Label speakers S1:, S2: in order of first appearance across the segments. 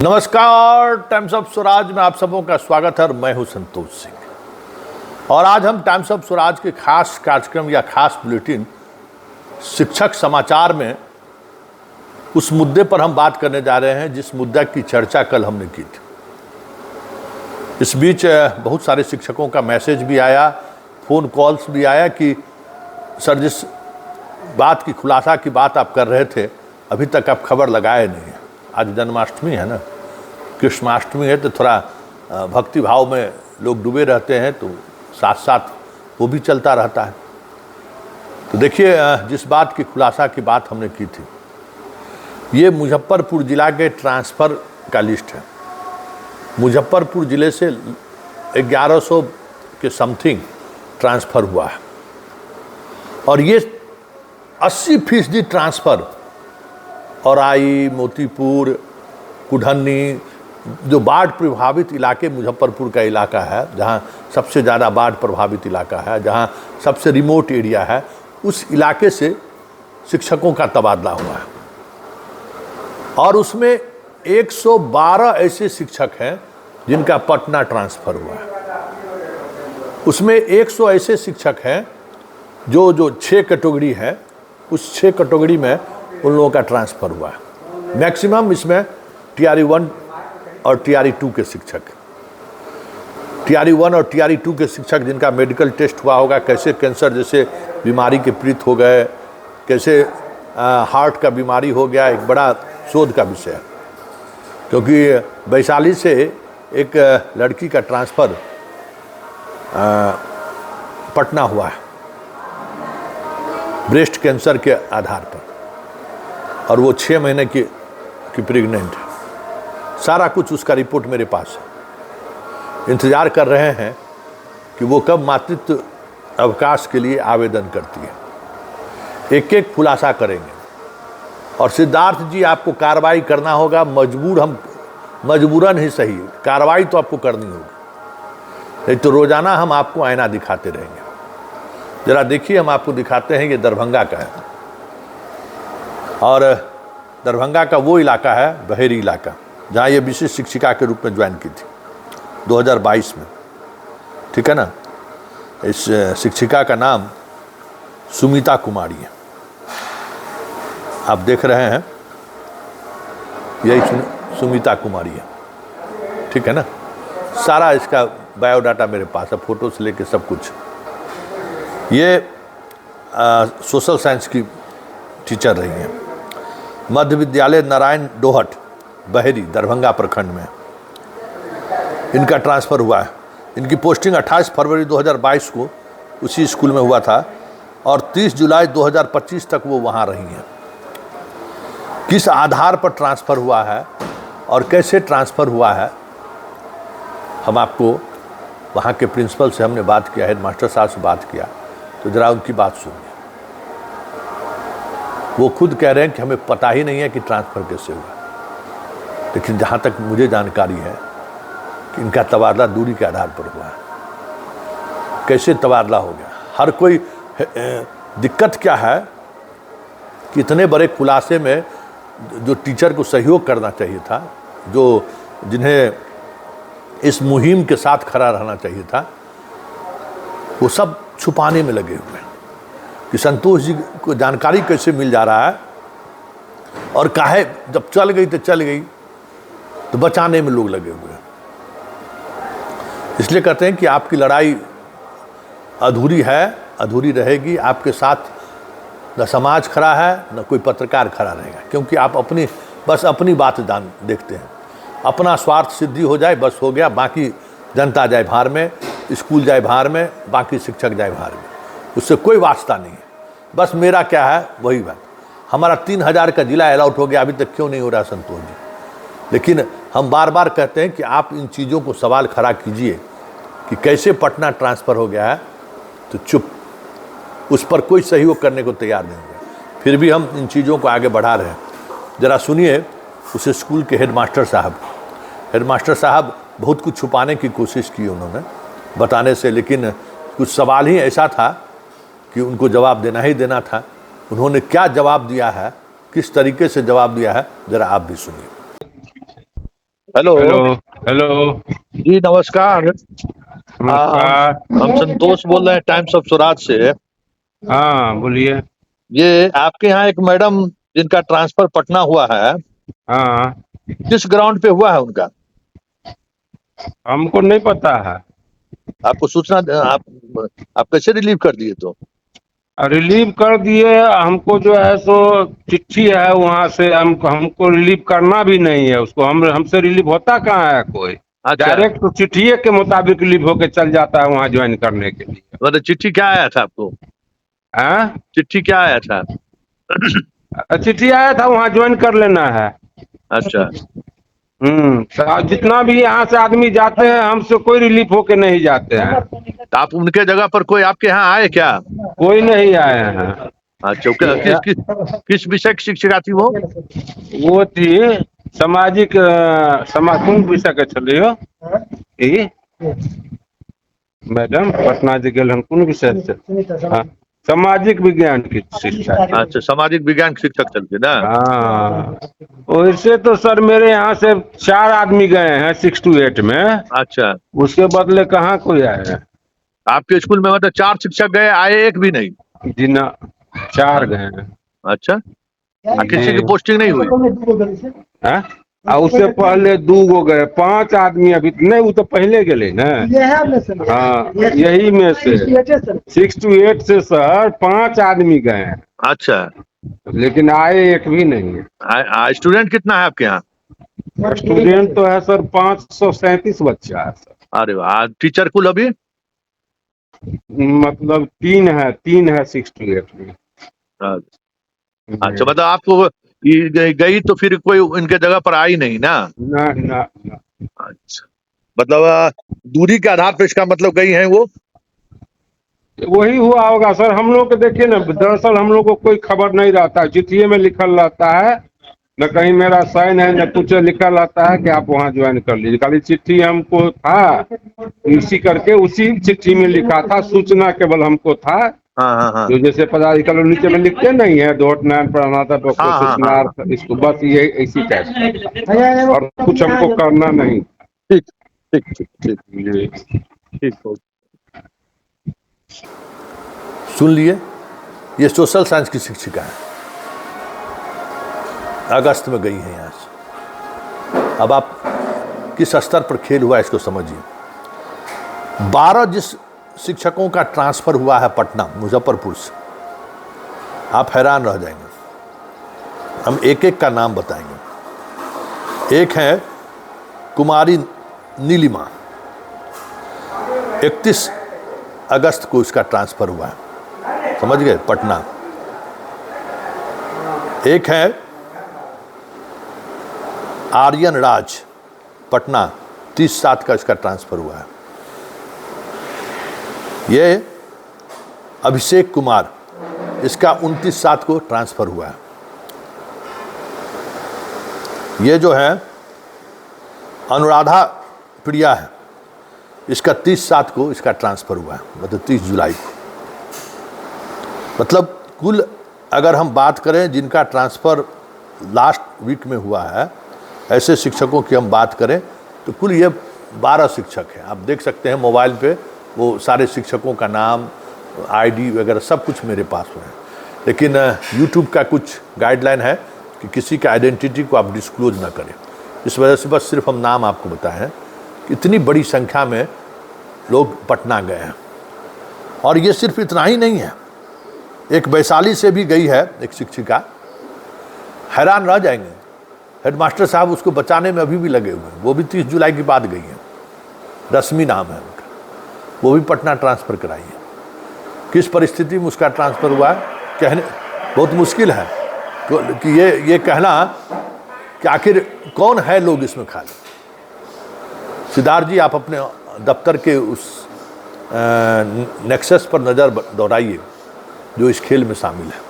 S1: नमस्कार, times of Swaraj में आप सबों का स्वागत है और मैं हूं संतोष सिंह। और आज हम टाइम्स ऑफ स्वराज के खास कार्यक्रम या खास बुलेटिन शिक्षक समाचार में उस मुद्दे पर हम बात करने जा रहे हैं जिस मुद्दा की चर्चा कल हमने की थी। इस बीच बहुत सारे शिक्षकों का मैसेज भी आया, फ़ोन कॉल्स भी आया कि सर जिस बात की खुलासा की बात आप कर रहे थे अभी तक आप खबर लगाए नहीं हैं। आज जन्माष्टमी है ना, कृष्णाष्टमी है, तो थोड़ा भक्ति भाव में लोग डूबे रहते हैं, तो साथ साथ वो भी चलता रहता है। तो देखिए, जिस बात की खुलासा की बात हमने की थी, ये मुजफ्फरपुर जिला के ट्रांसफ़र का लिस्ट है। मुजफ्फरपुर ज़िले से 1100 के समथिंग ट्रांसफ़र हुआ है और ये 80% ट्रांसफ़र औराई, मोतीपुर, कुढ़नी, जो बाढ़ प्रभावित इलाके मुजफ्फरपुर का इलाका है, जहाँ सबसे ज़्यादा बाढ़ प्रभावित इलाका है, जहाँ सबसे रिमोट एरिया है, उस इलाके से शिक्षकों का तबादला हुआ है। और उसमें 112 ऐसे शिक्षक हैं जिनका पटना ट्रांसफ़र हुआ है। उसमें 100 ऐसे शिक्षक हैं जो 6 कैटेगरी है, उस 6 कैटेगरी में उन लोगों का ट्रांसफ़र हुआ है। मैक्सिमम इसमें TRE 1 और TRE 2 के शिक्षक, TRE 1 और TRE 2 के शिक्षक जिनका मेडिकल टेस्ट हुआ होगा, कैसे कैंसर जैसे बीमारी के पीड़ित हो गए, कैसे हार्ट का बीमारी हो गया, एक बड़ा शोध का विषय है। क्योंकि वैशाली से एक लड़की का ट्रांसफ़र पटना हुआ है ब्रेस्ट कैंसर के आधार पर, और वो 6 महीने की प्रेग्नेंट है। सारा कुछ उसका रिपोर्ट मेरे पास है। इंतज़ार कर रहे हैं कि वो कब मातृत्व अवकाश के लिए आवेदन करती है। एक एक खुलासा करेंगे। और सिद्धार्थ जी, आपको कार्रवाई करना होगा, मजबूरन ही सही, कार्रवाई तो आपको करनी होगी। नहीं तो रोज़ाना हम आपको आईना दिखाते रहेंगे। ज़रा देखिए, हम आपको दिखाते हैं, ये दरभंगा का है और दरभंगा का वो इलाका है, बहेरी इलाका, जहाँ ये विशिष्ट शिक्षिका के रूप में ज्वाइन की थी 2022 में। ठीक है ना। इस शिक्षिका का नाम सुमिता कुमारी है। आप देख रहे हैं, यही सुमिता कुमारी है। ठीक है ना। सारा इसका बायोडाटा मेरे पास है, फ़ोटो से लेके सब कुछ। ये सोशल साइंस की टीचर रही हैं। मध्य विद्यालय नारायण डोहट, बहेरी, दरभंगा प्रखंड में इनका ट्रांसफ़र हुआ है। इनकी पोस्टिंग 28 फरवरी 2022 को उसी स्कूल में हुआ था और 30 जुलाई 2025 तक वो वहाँ रही हैं। किस आधार पर ट्रांसफ़र हुआ है और कैसे ट्रांसफ़र हुआ है, हम आपको वहाँ के प्रिंसिपल से हमने बात किया, हेड मास्टर साहब से बात किया, तो ज़रा उनकी बात सुनिए। वो खुद कह रहे हैं कि हमें पता ही नहीं है कि ट्रांसफ़र कैसे हुआ, लेकिन जहाँ तक मुझे जानकारी है कि इनका तबादला दूरी के आधार पर हुआ है। कैसे तबादला हो गया, हर कोई दिक्कत क्या है कि इतने बड़े खुलासे में जो टीचर को सहयोग करना चाहिए था, जिन्हें इस मुहिम के साथ खड़ा रहना चाहिए था, वो सब छुपाने में लगे हुए हैं कि संतोष जी को जानकारी कैसे मिल जा रहा है और काहे जब चल गई तो चल गई, तो बचाने में लोग लगे हुए हैं। इसलिए कहते हैं कि आपकी लड़ाई अधूरी है, अधूरी रहेगी। आपके साथ न समाज खड़ा है, न कोई पत्रकार खड़ा रहेगा, क्योंकि आप बस अपनी बात देखते हैं। अपना स्वार्थ सिद्धि हो जाए, बस हो गया। बाकी जनता जाए भाड़ में, स्कूल जाए भाड़ में, बाकी शिक्षक जाए भाड़ में, उससे कोई वास्ता नहीं है। बस मेरा क्या है वही बात। हमारा 3000 का जिला अलॉट हो गया, अभी तक क्यों नहीं हो रहा संतोष जी? लेकिन हम बार बार कहते हैं कि आप इन चीज़ों को सवाल खड़ा कीजिए कि कैसे पटना ट्रांसफ़र हो गया है, तो चुप, उस पर कोई सहयोग करने को तैयार नहीं हुआ। फिर भी हम इन चीज़ों को आगे बढ़ा रहे हैं। ज़रा सुनिए उस स्कूल के हेडमास्टर साहब बहुत कुछ छुपाने की कोशिश की उन्होंने बताने से, लेकिन कुछ सवाल ही ऐसा था कि उनको जवाब देना ही देना था। उन्होंने क्या जवाब दिया है, किस तरीके से जवाब दिया है, ज़रा आप भी सुनिए। हेलो।
S2: हेलो। हेलो।
S1: जी नमस्कार। हम
S2: नमस्कार।
S1: हम संतोष बोल रहे हैं टाइम्स ऑफ स्वराज से।
S2: हाँ बोलिए।
S1: ये आपके यहाँ एक मैडम जिनका ट्रांसफर पटना हुआ है,
S2: हाँ
S1: किस ग्राउंड पे हुआ है उनका?
S2: हमको नहीं पता है।
S1: आपको सूचना आप कैसे रिलीव कर दिए तो?
S2: रिलीव कर दिए हमको जो है सो चिट्ठी है वहाँ से हमको रिलीव करना भी नहीं है उसको हमसे रिलीव होता कहाँ है कोई।
S1: अच्छा,
S2: डायरेक्ट तो चिट्ठिए के मुताबिक रिलीव होके चल जाता है वहाँ ज्वाइन करने के लिए।
S1: मतलब चिट्ठी क्या आया था आपको?
S2: हाँ
S1: चिट्ठी क्या आया था?
S2: चिट्ठी आया था वहाँ ज्वाइन कर लेना है।
S1: अच्छा,
S2: तो जितना भी यहाँ से आदमी जाते हैं हमसे कोई रिलीफ होके नहीं जाते हैं।
S1: तो आप उनके जगह पर कोई आपके यहाँ आए क्या?
S2: कोई नहीं आए हैं।
S1: अच्छा, किस विषय की शिक्षिका थी वो?
S2: वो थी सामाजिक कौन विषय के छलियो ई मैडम पटना जी गेल हन कौन विषय से। हाँ, सामाजिक विज्ञान की शिक्षा।
S1: अच्छा, सामाजिक विज्ञान के शिक्षक चलते ना।
S2: हाँ वैसे तो सर मेरे यहाँ से 4 आदमी गए हैं 6 to 8 में।
S1: अच्छा,
S2: उसके बदले कहाँ कोई आए हैं।
S1: आपके स्कूल में मतलब 4 शिक्षक गए, आए एक भी नहीं?
S2: जी ना 4 गए हैं।
S1: अच्छा, किसी की
S2: जी
S1: पोस्टिंग नहीं हुई?
S2: हाँ? उससे पहले 2 गो गए 5 आदमी अभी नहीं वो तो पहले गए ना। हाँ यही में से 6 to 8 से सर 5 आदमी गए हैं
S1: अच्छा,
S2: लेकिन आए एक भी नहीं है।
S1: स्टूडेंट कितना है आपके यहाँ?
S2: स्टूडेंट तो है सर 537 बच्चा है सर।
S1: अरे वाह, टीचर कुल अभी?
S2: मतलब 3 है 6 to 8 में।
S1: अच्छा, मतलब आपको गई तो फिर कोई इनके जगह पर आई नहीं ना?
S2: ना ना ना।
S1: अच्छा, मतलब दूरी के आधार पर इसका मतलब गई है वो?
S2: वही हुआ होगा सर हम लोग को देखिए ना दरअसल हम लोग को कोई खबर नहीं रहता है चिट्ठी में लिखल रहता है न कहीं मेरा साइन है न कुछ लिखा रहता है कि आप वहाँ ज्वाइन कर लीजिए। खाली चिट्ठी हमको था इसी करके उसी चिट्ठी में लिखा था सूचना केवल हमको था।
S1: हाँ हाँ हाँ
S2: जो जैसे पदाधिकारी नीचे में लिखते नहीं है डॉट नाइन प्रणाता डॉक्टर
S1: हाँ हाँ हाँ हाँ।
S2: सूचना इसको बस ये इसी टाइप और कुछ हमको करना नहीं।
S1: ठीक ठीक ठीक ठीक
S2: जी।
S1: ठीक हो। सुन लिए, ये सोशल साइंस की शिक्षिका है, अगस्त में गई है यहाँ से। अब आप किस स्तर पर खेल हुआ इसको समझिए। 12 जिस शिक्षकों का ट्रांसफर हुआ है पटना मुजफ्फरपुर से, आप हैरान रह जाएंगे। हम एक एक का नाम बताएंगे। एक है कुमारी नीलिमा, 31 अगस्त को इसका ट्रांसफर हुआ है, समझ गए, पटना। एक है आर्यन राज, पटना, 30/7 का इसका ट्रांसफर हुआ है। ये अभिषेक कुमार, इसका 29/7 को ट्रांसफर हुआ है। ये जो है अनुराधा प्रिया है, इसका 30/7 को इसका ट्रांसफर हुआ है, मतलब 30 जुलाई को। मतलब कुल अगर हम बात करें जिनका ट्रांसफ़र लास्ट वीक में हुआ है, ऐसे शिक्षकों की हम बात करें तो कुल ये 12 शिक्षक हैं। आप देख सकते हैं मोबाइल पे वो सारे शिक्षकों का नाम, आईडी वगैरह सब कुछ मेरे पास है। लेकिन यूट्यूब का कुछ गाइडलाइन है कि किसी का आइडेंटिटी को आप डिस्क्लोज ना करें। इस वजह से बस सिर्फ हम नाम आपको बताए हैं कि इतनी बड़ी संख्या में लोग पटना गए हैं। और ये सिर्फ इतना ही नहीं है, एक वैशाली से भी गई है एक शिक्षिका, हैरान रह जाएंगे। हेडमास्टर साहब उसको बचाने में अभी भी लगे हुए हैं, वो भी 30 जुलाई की बाद गई हैं। रश्मि नाम है उनका, वो भी पटना ट्रांसफ़र कराई है। किस परिस्थिति में उसका ट्रांसफ़र हुआ है कहने बहुत मुश्किल है कि ये कहना कि आखिर कौन है लोग इसमें खाली। सिद्धार्थ जी, आप अपने दफ्तर के उस नेक्सस पर नज़र दौड़ाइए जो इस खेल में शामिल है।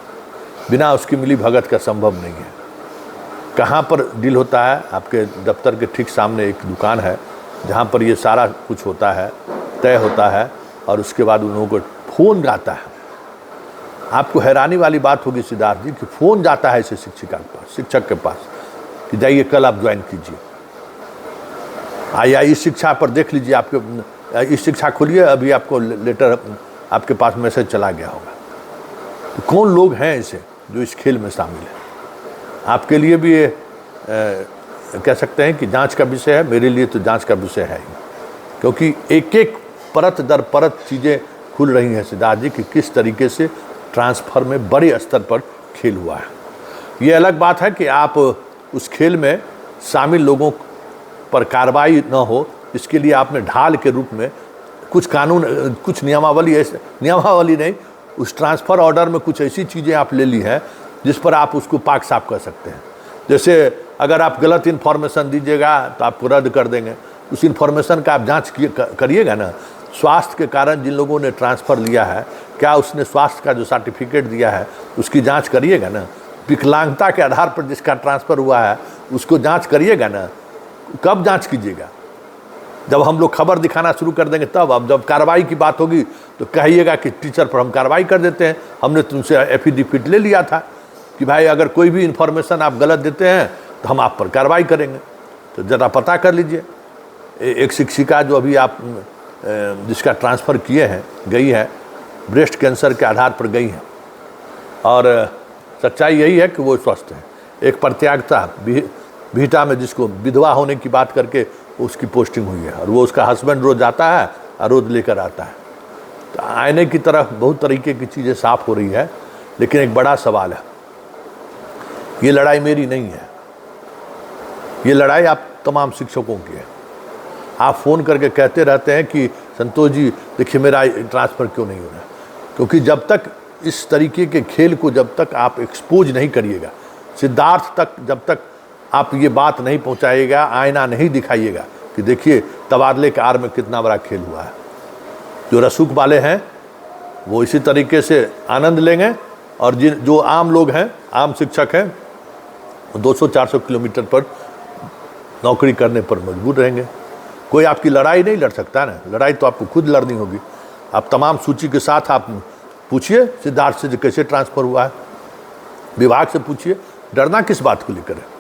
S1: बिना उसकी मिली भगत का संभव नहीं है। कहाँ पर डील होता है? आपके दफ्तर के ठीक सामने एक दुकान है जहाँ पर ये सारा कुछ होता है, तय होता है, और उसके बाद उन लोगों को फ़ोन जाता है। आपको हैरानी वाली बात होगी सिद्धार्थ जी कि फ़ोन जाता है ऐसे शिक्षिका के पास, शिक्षक के पास, कि जाइए कल आप ज्वाइन कीजिए। आइए इस शिक्षा पर देख लीजिए, आपके इस शिक्षा खोलिए, अभी आपको लेटर आपके पास मैसेज चला गया होगा। तो कौन लोग हैं ऐसे जो इस खेल में शामिल हैं? आपके लिए भी ये कह सकते हैं कि जांच का विषय है, मेरे लिए तो जांच का विषय है ही, क्योंकि एक एक परत दर परत चीज़ें खुल रही हैं सिद्धार्थ जी कि किस तरीके से ट्रांसफ़र में बड़े स्तर पर खेल हुआ है। ये अलग बात है कि आप उस खेल में शामिल लोगों पर कार्रवाई न हो, इसके लिए आपने ढाल के रूप में कुछ कानून, कुछ नियमावली, ऐसे नियमावली नहीं, उस ट्रांसफ़र ऑर्डर में कुछ ऐसी चीज़ें आप ले ली हैं जिस पर आप उसको पाक साफ कर सकते हैं। जैसे अगर आप गलत इन्फॉर्मेशन दीजिएगा तो आपको रद्द कर देंगे, उस इन्फॉर्मेशन का आप जांच करिएगा ना। स्वास्थ्य के कारण जिन लोगों ने ट्रांसफ़र लिया है, क्या उसने स्वास्थ्य का जो सर्टिफिकेट दिया है उसकी जांच करिएगा ना। विकलांगता के आधार पर जिसका ट्रांसफ़र हुआ है उसको जांच करिएगा ना। कब जांच कीजिएगा? जब हम लोग खबर दिखाना शुरू कर देंगे तब। अब जब कार्रवाई की बात होगी तो कहिएगा कि टीचर पर हम कार्रवाई कर देते हैं, हमने तुमसे एफिडेविट ले लिया था कि भाई अगर कोई भी इन्फॉर्मेशन आप गलत देते हैं तो हम आप पर कार्रवाई करेंगे। तो ज़रा पता कर लीजिए। एक शिक्षिका जो अभी आप जिसका ट्रांसफ़र किए हैं, गई है, ब्रेस्ट कैंसर के आधार पर गई हैं, और सच्चाई यही है कि वो स्वस्थ है। एक प्रत्यागता बीटा में जिसको विधवा होने की बात करके उसकी पोस्टिंग हुई है, और वो उसका हस्बैंड रोज़ जाता है और रोज़ लेकर आता है। तो आईने की तरफ बहुत तरीके की चीज़ें साफ हो रही है। लेकिन एक बड़ा सवाल है, ये लड़ाई मेरी नहीं है, ये लड़ाई आप तमाम शिक्षकों की है। आप फ़ोन करके कहते रहते हैं कि संतोष जी देखिए मेरा ट्रांसफ़र क्यों नहीं हो रहा है, क्योंकि जब तक इस तरीके के खेल को जब तक आप एक्सपोज नहीं करिएगा, सिद्धार्थ तक जब तक आप ये बात नहीं पहुंचाइएगा, आईना नहीं दिखाइएगा कि देखिए तबादले के आड़ में कितना बड़ा खेल हुआ है। जो रसूख वाले हैं वो इसी तरीके से आनंद लेंगे, और जो आम लोग हैं, आम शिक्षक हैं, 200-400 किलोमीटर पर नौकरी करने पर मजबूर रहेंगे। कोई आपकी लड़ाई नहीं लड़ सकता ना, लड़ाई तो आपको खुद लड़नी होगी। आप तमाम सूची के साथ आप पूछिए सिद्धार्थ से कैसे ट्रांसफ़र हुआ है, विभाग से पूछिए, डरना किस बात को लेकर है।